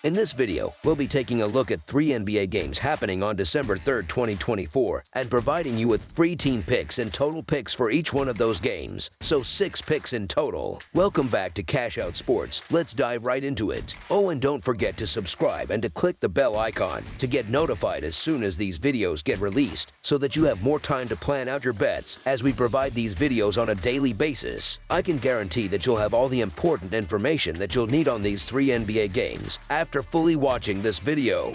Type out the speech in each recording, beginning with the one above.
In this video, we'll be taking a look at 3 NBA games happening on December 3rd, 2024, and providing you with free team picks and total picks for each one of those games, so 6 picks in total. Welcome back to Cash Out Sports. Let's dive right into it. Oh, and don't forget to subscribe and to click the bell icon to get notified as soon as these videos get released, so that you have more time to plan out your bets as we provide these videos on a daily basis. I can guarantee that you'll have all the important information that you'll need on these 3 NBA games after fully watching this video.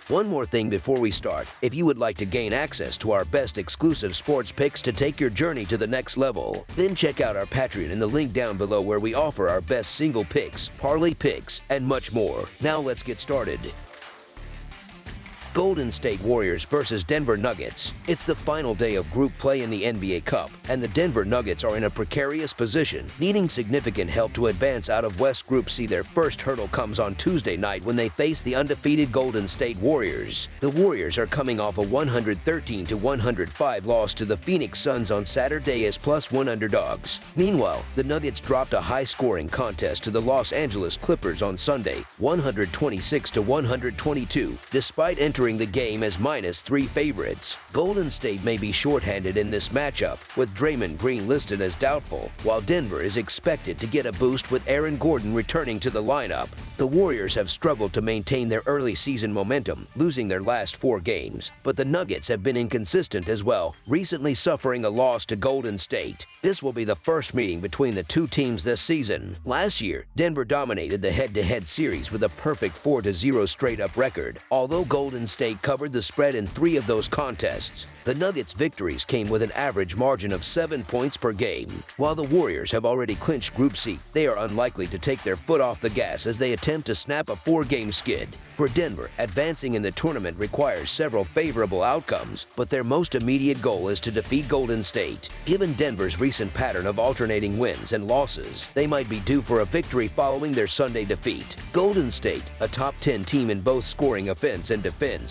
One more thing before we start, if you would like to gain access to our best exclusive sports picks to take your journey to the next level, then check out our Patreon in the link down below where we offer our best single picks, parlay picks, and much more. Now let's get started. Golden State Warriors versus Denver Nuggets. It's the final day of group play in the NBA Cup, and the Denver Nuggets are in a precarious position, needing significant help to advance out of West Group C. Their first hurdle comes on Tuesday night when they face the undefeated Golden State Warriors. The Warriors are coming off a 113-105 loss to the Phoenix Suns on Saturday as +1 underdogs. Meanwhile, the Nuggets dropped a high-scoring contest to the Los Angeles Clippers on Sunday, 126-122, despite entering the game as -3 favorites. Golden State may be shorthanded in this matchup, with Draymond Green listed as doubtful, while Denver is expected to get a boost with Aaron Gordon returning to the lineup. The Warriors have struggled to maintain their early season momentum, losing their last 4 games, but the Nuggets have been inconsistent as well, recently suffering a loss to Golden State. This will be the first meeting between the two teams this season. Last year, Denver dominated the head-to-head series with a perfect 4-0 straight-up record, although Golden State covered the spread in 3 of those contests. The Nuggets' victories came with an average margin of 7 points per game. While the Warriors have already clinched Group C, they are unlikely to take their foot off the gas as they attempt to snap a 4-game skid. For Denver, advancing in the tournament requires several favorable outcomes, but their most immediate goal is to defeat Golden State. Given Denver's recent pattern of alternating wins and losses, they might be due for a victory following their Sunday defeat. Golden State, a top 10 team in both scoring offense and defense,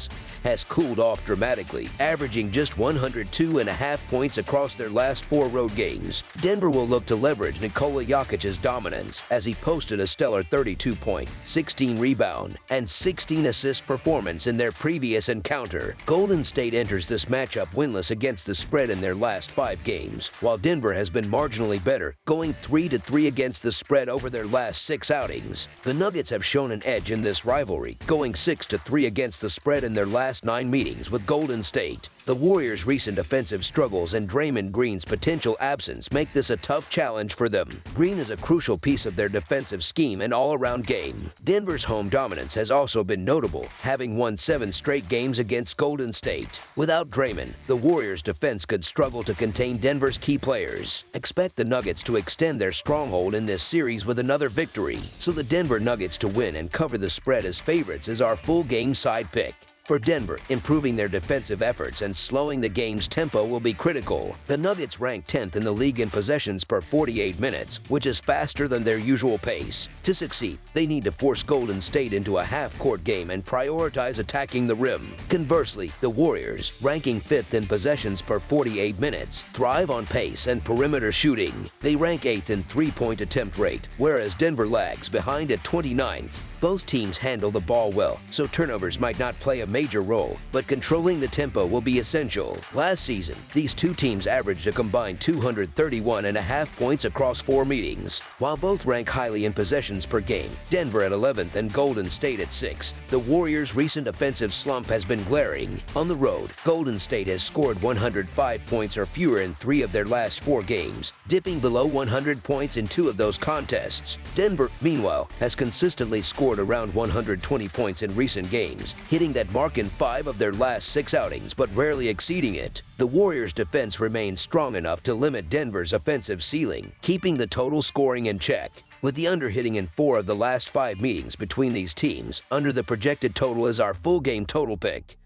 has cooled off dramatically, averaging just 102.5 points across their last 4 road games. Denver will look to leverage Nikola Jokic's dominance as he posted a stellar 32-point, 16-rebound, and 16-assist performance in their previous encounter. Golden State enters this matchup winless against the spread in their last 5 games, while Denver has been marginally better, going 3-3 against the spread over their last 6 outings. The Nuggets have shown an edge in this rivalry, going 6-3 against the spread in their last 9 meetings with Golden State. The Warriors' recent offensive struggles and Draymond Green's potential absence make this a tough challenge for them. Green is a crucial piece of their defensive scheme and all-around game. Denver's home dominance has also been notable, having won 7 straight games against Golden State. Without Draymond, the Warriors' defense could struggle to contain Denver's key players. Expect the Nuggets to extend their stronghold in this series with another victory, so the Denver Nuggets to win and cover the spread as favorites is our full game side pick. For Denver, improving their defensive efforts and slowing the game's tempo will be critical. The Nuggets rank 10th in the league in possessions per 48 minutes, which is faster than their usual pace. To succeed, they need to force Golden State into a half-court game and prioritize attacking the rim. Conversely, the Warriors, ranking 5th in possessions per 48 minutes, thrive on pace and perimeter shooting. They rank 8th in three-point attempt rate, whereas Denver lags behind at 29th. Both teams handle the ball well, so turnovers might not play a major role, but controlling the tempo will be essential. Last season, these two teams averaged a combined 231.5 points across 4 meetings. While both rank highly in possessions per game, Denver at 11th and Golden State at 6th, the Warriors' recent offensive slump has been glaring. On the road, Golden State has scored 105 points or fewer in 3 of their last 4 games, dipping below 100 points in 2 of those contests. Denver, meanwhile, has consistently scored around 120 points in recent games, hitting that mark in 5 of their last 6 outings, but rarely exceeding it. The Warriors' defense remains strong enough to limit Denver's offensive ceiling, keeping the total scoring in check. With the under hitting in 4 of the last 5 meetings between these teams, under the projected total is our full game total pick.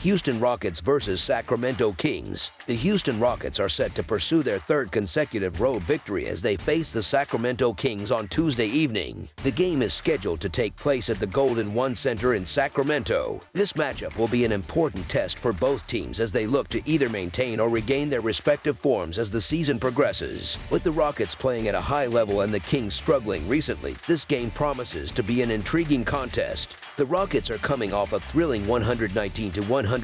Houston Rockets versus Sacramento Kings. The Houston Rockets are set to pursue their third consecutive road victory as they face the Sacramento Kings on Tuesday evening. The game is scheduled to take place at the Golden One Center in Sacramento. This matchup will be an important test for both teams as they look to either maintain or regain their respective forms as the season progresses. With the Rockets playing at a high level and the Kings struggling recently, this game promises to be an intriguing contest. The Rockets are coming off a thrilling 119-116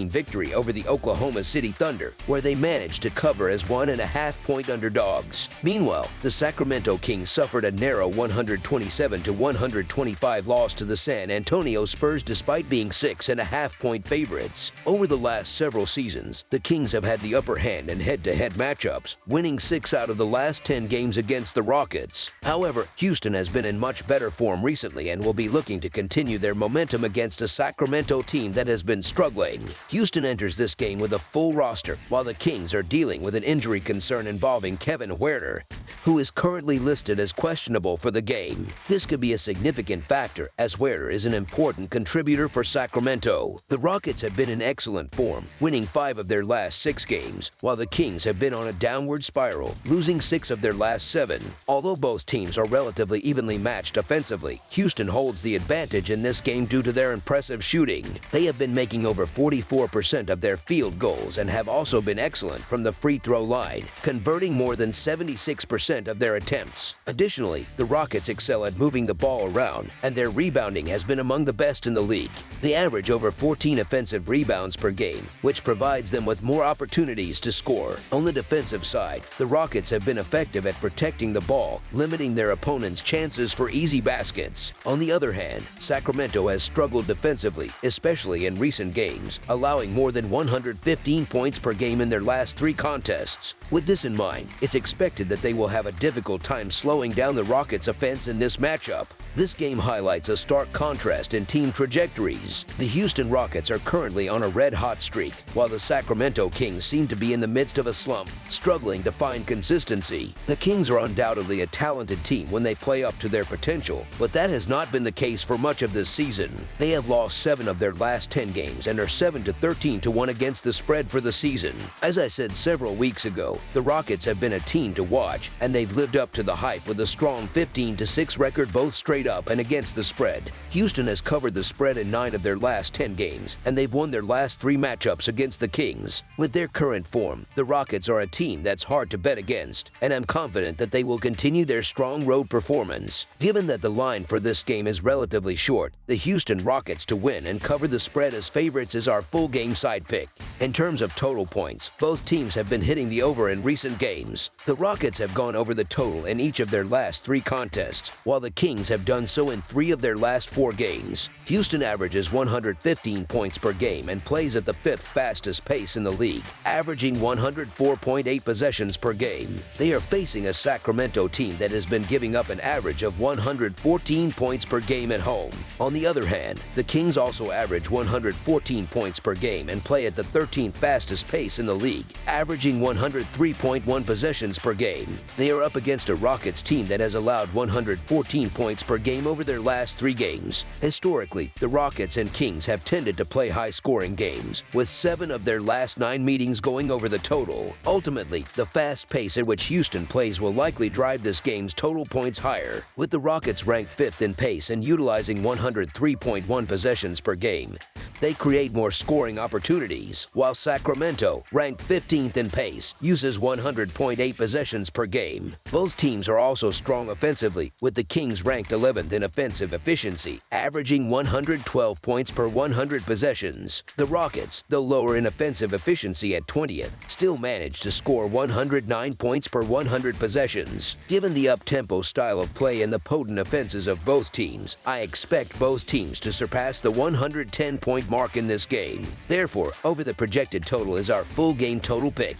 victory over the Oklahoma City Thunder, where they managed to cover as 1.5-point underdogs. Meanwhile, the Sacramento Kings suffered a narrow 127-125 loss to the San Antonio Spurs despite being 6.5-point favorites. Over the last several seasons, the Kings have had the upper hand in head-to-head matchups, winning 6 out of the last 10 games against the Rockets. However, Houston has been in much better form recently and will be looking to continue their momentum against a Sacramento team that has been struggling. Houston enters this game with a full roster, while the Kings are dealing with an injury concern involving Kevin Huerter, who is currently listed as questionable for the game. This could be a significant factor, as Huerter is an important contributor for Sacramento. The Rockets have been in excellent form, winning 5 of their last 6 games, while the Kings have been on a downward spiral, losing 6 of their last 7. Although both teams are relatively evenly matched offensively, Houston holds the advantage in this game due to their impressive shooting. They have been making over 44% of their field goals and have also been excellent from the free throw line, converting more than 76% of their attempts. Additionally, the Rockets excel at moving the ball around, and their rebounding has been among the best in the league. They average over 14 offensive rebounds per game, which provides them with more opportunities to score. On the defensive side, the Rockets have been effective at protecting the ball, limiting their opponents' chances for easy baskets. On the other hand, Sacramento has struggled defensively, especially in recent games, allowing more than 115 points per game in their last 3 contests. With this in mind, it's expected that they will have a difficult time slowing down the Rockets' offense in this matchup. This game highlights a stark contrast in team trajectories. The Houston Rockets are currently on a red-hot streak, while the Sacramento Kings seem to be in the midst of a slump, struggling to find consistency. The Kings are undoubtedly a talented team when they play up to their potential, but that has not been the case for much of this season. They have lost 7 of their last 10 games and are 7-13-1 against the spread for the season. As I said several weeks ago, the Rockets have been a team to watch, and they've lived up to the hype with a strong 15-6 record both straight up and against the spread. Houston has covered the spread in 9 of their last 10 games, and they've won their last 3 matchups against the Kings. With their current form, the Rockets are a team that's hard to bet against, and I'm confident that they will continue their strong road performance. Given that the line for this game is relatively short, the Houston Rockets to win and cover the spread as favorites is our full game side pick. In terms of total points, both teams have been hitting the over in recent games. The Rockets have gone over the total in each of their last 3 contests, while the Kings have done so in 3 of their last 4 games. Houston averages 115 points per game and plays at the 5th fastest pace in the league, averaging 104.8 possessions per game. They are facing a Sacramento team that has been giving up an average of 114 points per game at home. On the other hand, the Kings also average 114 points per game and play at the 13th fastest pace in the league, averaging 103.1 possessions per game. They are up against a Rockets team that has allowed 114 points per game over their last 3 games. Historically, the Rockets and Kings have tended to play high-scoring games, with 7 of their last 9 meetings going over the total. Ultimately, the fast pace at which Houston plays will likely drive this game's total points higher. With the Rockets ranked 5th in pace and utilizing 103.1 possessions per game, they create more scoring opportunities, while Sacramento, ranked 15th in pace, uses 100.8 possessions per game. Both teams are also strong offensively, with the Kings ranked 11th in offensive efficiency, averaging 112 points per 100 possessions. The Rockets, though lower in offensive efficiency at 20th, still managed to score 109 points per 100 possessions. Given the up-tempo style of play and the potent offenses of both teams, I expect both teams to surpass the 110-point mark in this game. Therefore, over the projected total is our full game total pick.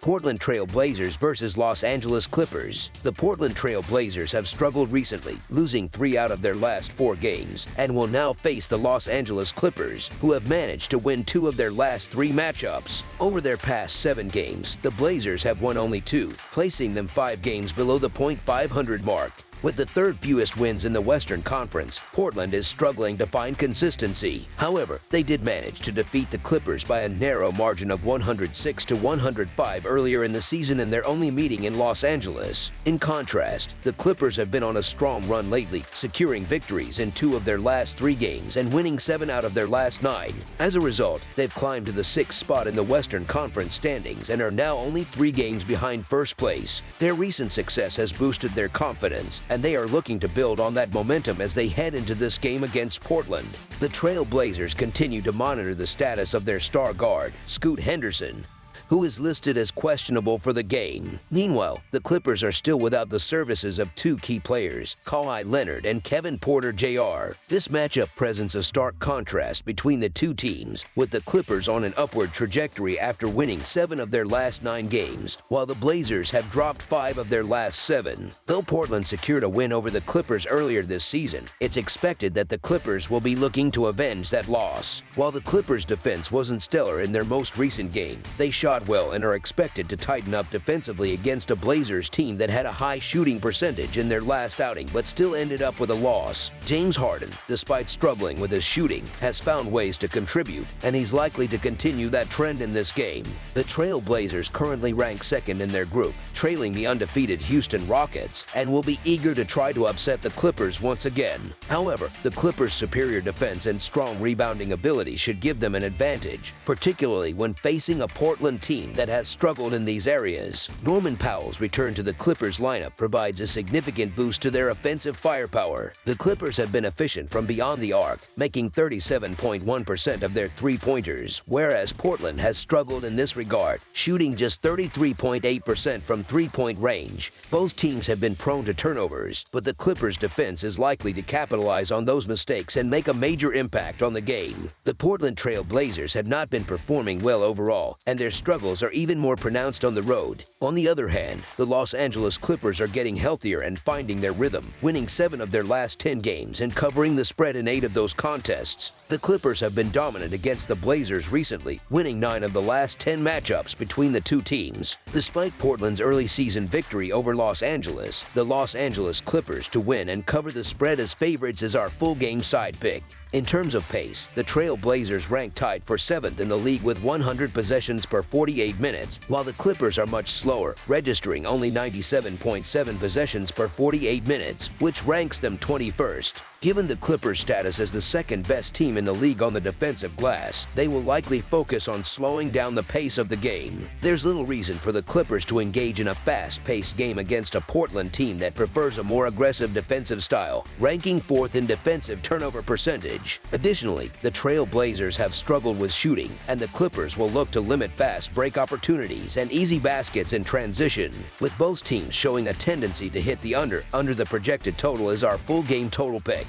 Portland Trail Blazers versus Los Angeles Clippers. The Portland Trail Blazers have struggled recently, losing 3 out of their last 4 games, and will now face the Los Angeles Clippers, who have managed to win 2 of their last 3 matchups. Over their past 7 games, the Blazers have won only 2, placing them 5 games below the .500 mark. With the third fewest wins in the Western Conference, Portland is struggling to find consistency. However, they did manage to defeat the Clippers by a narrow margin of 106 to 105 earlier in the season in their only meeting in Los Angeles. In contrast, the Clippers have been on a strong run lately, securing victories in 2 of their last 3 games and winning 7 out of their last 9. As a result, they've climbed to the 6th spot in the Western Conference standings and are now only 3 games behind first place. Their recent success has boosted their confidence, and they are looking to build on that momentum as they head into this game against Portland. The Trail Blazers continue to monitor the status of their star guard, Scoot Henderson, who is listed as questionable for the game. Meanwhile, the Clippers are still without the services of 2 key players, Kawhi Leonard and Kevin Porter Jr. This matchup presents a stark contrast between the 2 teams, with the Clippers on an upward trajectory after winning 7 of their last 9 games, while the Blazers have dropped 5 of their last 7. Though Portland secured a win over the Clippers earlier this season, it's expected that the Clippers will be looking to avenge that loss. While the Clippers' defense wasn't stellar in their most recent game, they shot well and are expected to tighten up defensively against a Blazers team that had a high shooting percentage in their last outing but still ended up with a loss. James Harden, despite struggling with his shooting, has found ways to contribute, and he's likely to continue that trend in this game. The Trail Blazers currently rank 2nd in their group, trailing the undefeated Houston Rockets, and will be eager to try to upset the Clippers once again. However, the Clippers' superior defense and strong rebounding ability should give them an advantage, particularly when facing a Portland team that has struggled in these areas. Norman Powell's return to the Clippers lineup provides a significant boost to their offensive firepower. The Clippers have been efficient from beyond the arc, making 37.1% of their three-pointers, whereas Portland has struggled in this regard, shooting just 33.8% from three-point range. Both teams have been prone to turnovers, but the Clippers' defense is likely to capitalize on those mistakes and make a major impact on the game. The Portland Trail Blazers have not been performing well overall, and their struggles are even more pronounced on the road. On the other hand, the Los Angeles Clippers are getting healthier and finding their rhythm, winning 7 of their last 10 games and covering the spread in 8 of those contests. The Clippers have been dominant against the Blazers recently, winning 9 of the last 10 matchups between the 2 teams. Despite Portland's early season victory over Los Angeles, the Los Angeles Clippers to win and cover the spread as favorites is our full game side pick. In terms of pace, the Trail Blazers rank tied for 7th in the league with 100 possessions per 48 minutes, while the Clippers are much slower, registering only 97.7 possessions per 48 minutes, which ranks them 21st. Given the Clippers' status as the 2nd best team in the league on the defensive glass, they will likely focus on slowing down the pace of the game. There's little reason for the Clippers to engage in a fast-paced game against a Portland team that prefers a more aggressive defensive style, ranking 4th in defensive turnover percentage. Additionally, the Trail Blazers have struggled with shooting, and the Clippers will look to limit fast break opportunities and easy baskets in transition. With both teams showing a tendency to hit the under the projected total is our full game total pick.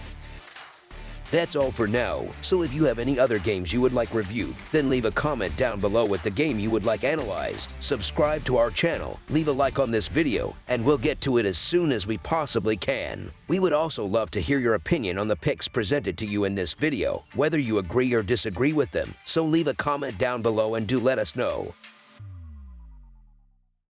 That's all for now, so if you have any other games you would like reviewed, then leave a comment down below with the game you would like analyzed. Subscribe to our channel, leave a like on this video, and we'll get to it as soon as we possibly can. We would also love to hear your opinion on the picks presented to you in this video, whether you agree or disagree with them, so leave a comment down below and do let us know.